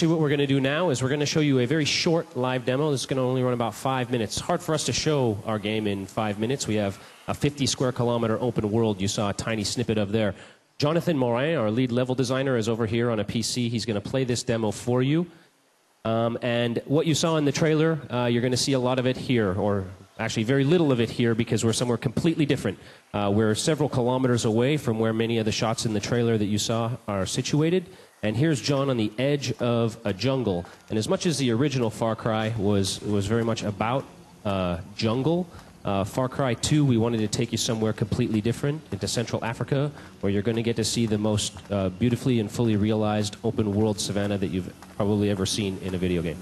Actually, what we're going to do now is we're going to show you a very short live demo. This is going to only run about 5 minutes. It's hard for us to show our game in 5 minutes. We have a 50 square kilometer open world you saw a tiny snippet of there. Jonathan Morin, our lead level designer, is over here on a PC. He's going to play this demo for you. And what you saw in the trailer, you're going to see a lot of it here, or actually very little of it here because we're somewhere completely different. We're several kilometers away from where many of the shots in the trailer that you saw are situated. And here's John on the edge of a jungle. And as much as the original Far Cry was very much about jungle, Far Cry 2, we wanted to take you somewhere completely different, into Central Africa, where you're going to get to see the most beautifully and fully realized open world savanna that you've probably ever seen in a video game.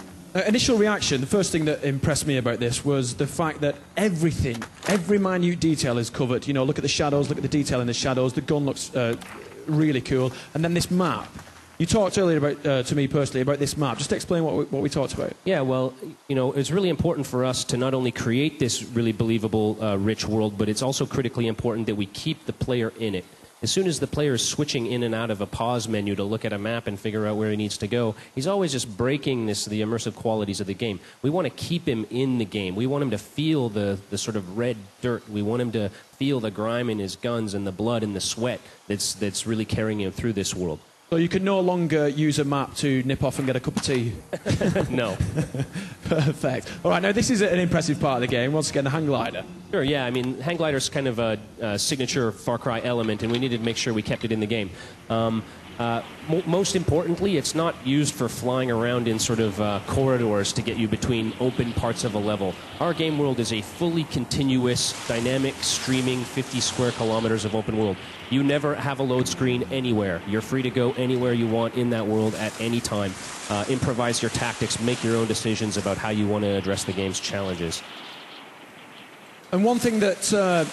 Initial reaction, the first thing that impressed me about this was the fact that everything, every minute detail is covered. You know, look at the shadows, look at the detail in the shadows, the gun looks really cool. And then this map. You talked earlier about, to me personally, about this map. Just explain what we talked about. Yeah, well, you know, it's really important for us to not only create this really believable, rich world, but it's also critically important that we keep the player in it. As soon as the player is switching in and out of a pause menu to look at a map and figure out where he needs to go, he's always just breaking the immersive qualities of the game. We want to keep him in the game. We want him to feel the sort of red dirt. We want him to feel the grime in his guns and the blood and the sweat that's really carrying him through this world. So you can no longer use a map to nip off and get a cup of tea? No. Perfect. All right, now this is an impressive part of the game. Once again, the hang glider. Sure, yeah. I mean, hang glider's kind of a signature Far Cry element, and we needed to make sure we kept it in the game. Most importantly, it's not used for flying around in sort of corridors to get you between open parts of a level. Our game world is a fully continuous, dynamic, streaming 50 square kilometers of open world. You never have a load screen anywhere. You're free to go anywhere you want in that world at any time. Improvise your tactics, make your own decisions about how you want to address the game's challenges. And one thing that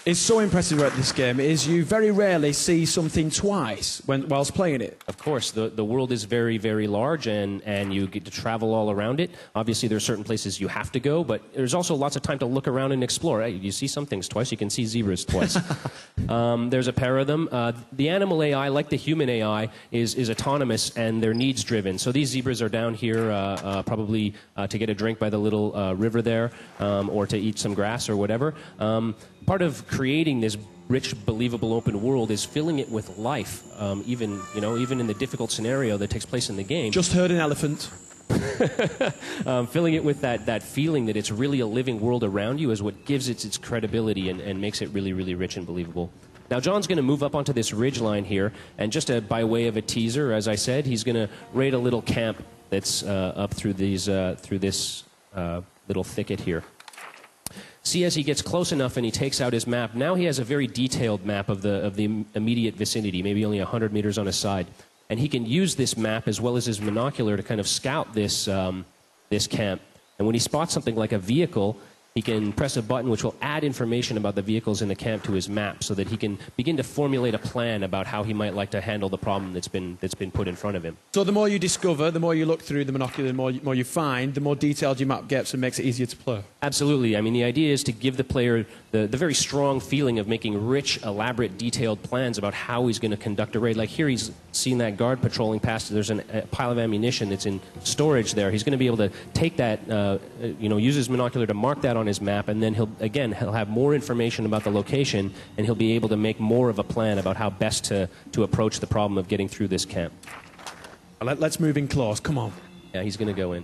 is so impressive about this game is you very rarely see something twice whilst playing it. Of course, the world is very, very large, and you get to travel all around it. Obviously, there are certain places you have to go, but there's also lots of time to look around and explore. Hey, you see some things twice, you can see zebras twice. There's a pair of them. The animal AI, like the human AI, is autonomous and they're needs-driven. So these zebras are down here probably to get a drink by the little river there, or to eat some grass or whatever. Part of creating this rich, believable open world is filling it with life, even in the difficult scenario that takes place in the game. Just heard an elephant. Filling it with that feeling that it's really a living world around you is what gives it its credibility and makes it really, really rich and believable. Now, John's going to move up onto this ridge line here, and just by way of a teaser, as I said, he's going to raid a little camp that's up through this little thicket here. See, as he gets close enough and he takes out his map, now he has a very detailed map of the immediate vicinity, maybe only 100 meters on his side. And he can use this map as well as his monocular to kind of scout this camp. And when he spots something like a vehicle, he can press a button which will add information about the vehicles in the camp to his map so that he can begin to formulate a plan about how he might like to handle the problem that's been put in front of him. So the more you discover, the more you look through the monocular, the more you find, the more detailed your map gets and makes it easier to play. Absolutely. I mean, the idea is to give the player the very strong feeling of making rich, elaborate, detailed plans about how he's going to conduct a raid. Like here, he's seen that guard patrolling past. There's a pile of ammunition that's in storage there. He's going to be able to take that, use his monocular to mark that on his map, and then he'll have more information about the location, and he'll be able to make more of a plan about how best to approach the problem of getting through this camp. Let's move in close. Come on. Yeah, he's going to go in.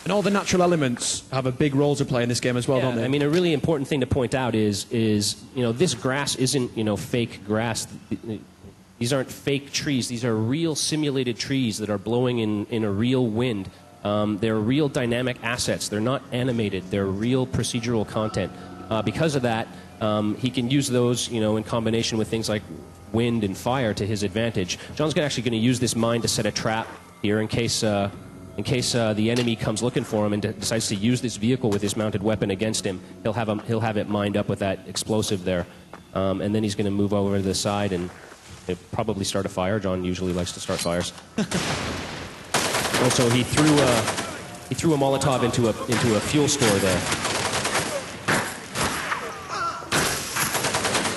And all the natural elements have a big role to play in this game as well, don't they? I mean, a really important thing to point out is this grass isn't fake grass. These aren't fake trees. These are real simulated trees that are blowing in a real wind. They're real dynamic assets. They're not animated. They're real procedural content. Because of that, he can use those, in combination with things like wind and fire to his advantage. John's actually going to use this mine to set a trap here in case the enemy comes looking for him and decides to use this vehicle with his mounted weapon against him. He'll have it mined up with that explosive there, and then he's going to move over to the side and probably start a fire. John usually likes to start fires. Also, he threw a Molotov into a fuel store there.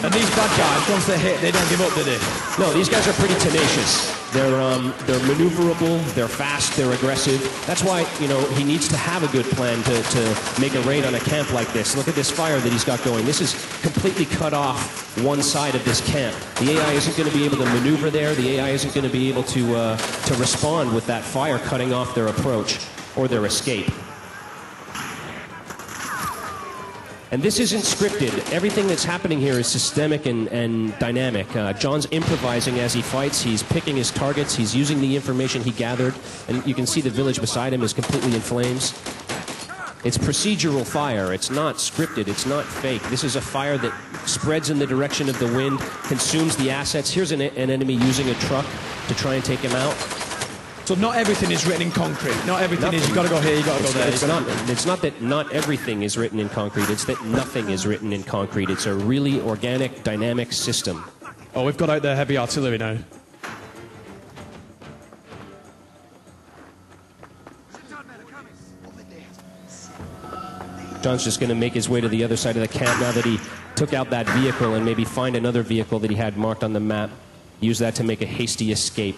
And these bad guys, once they're hit, they don't give up, do they? No, these guys are pretty tenacious. They're maneuverable, they're fast, they're aggressive. That's why, you know, he needs to have a good plan to make a raid on a camp like this. Look at this fire that he's got going. This is completely cut off one side of this camp. The AI isn't going to be able to maneuver there. The AI isn't going to be able to respond with that fire cutting off their approach or their escape. And this isn't scripted. Everything that's happening here is systemic and dynamic. John's improvising as he fights. He's picking his targets. He's using the information he gathered. And you can see the village beside him is completely in flames. It's procedural fire. It's not scripted. It's not fake. This is a fire that spreads in the direction of the wind, consumes the assets. Here's an enemy using a truck to try and take him out. So not everything is written in concrete. Not everything is, you've got to go here, you've got to go there. It's not that not everything is written in concrete. It's that nothing is written in concrete. It's a really organic, dynamic system. Oh, we've got out the heavy artillery now. John's just going to make his way to the other side of the camp now that he took out that vehicle and maybe find another vehicle that he had marked on the map. Use that to make a hasty escape.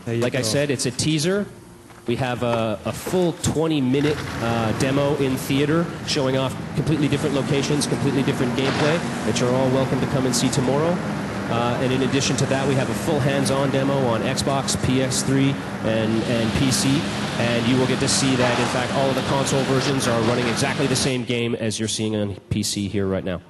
Like I said, it's a teaser. We have a full 20-minute demo in theater showing off completely different locations, completely different gameplay that you're all welcome to come and see tomorrow. And in addition to that, we have a full hands-on demo on Xbox, PS3, and PC. And you will get to see that, in fact, all of the console versions are running exactly the same game as you're seeing on PC here right now.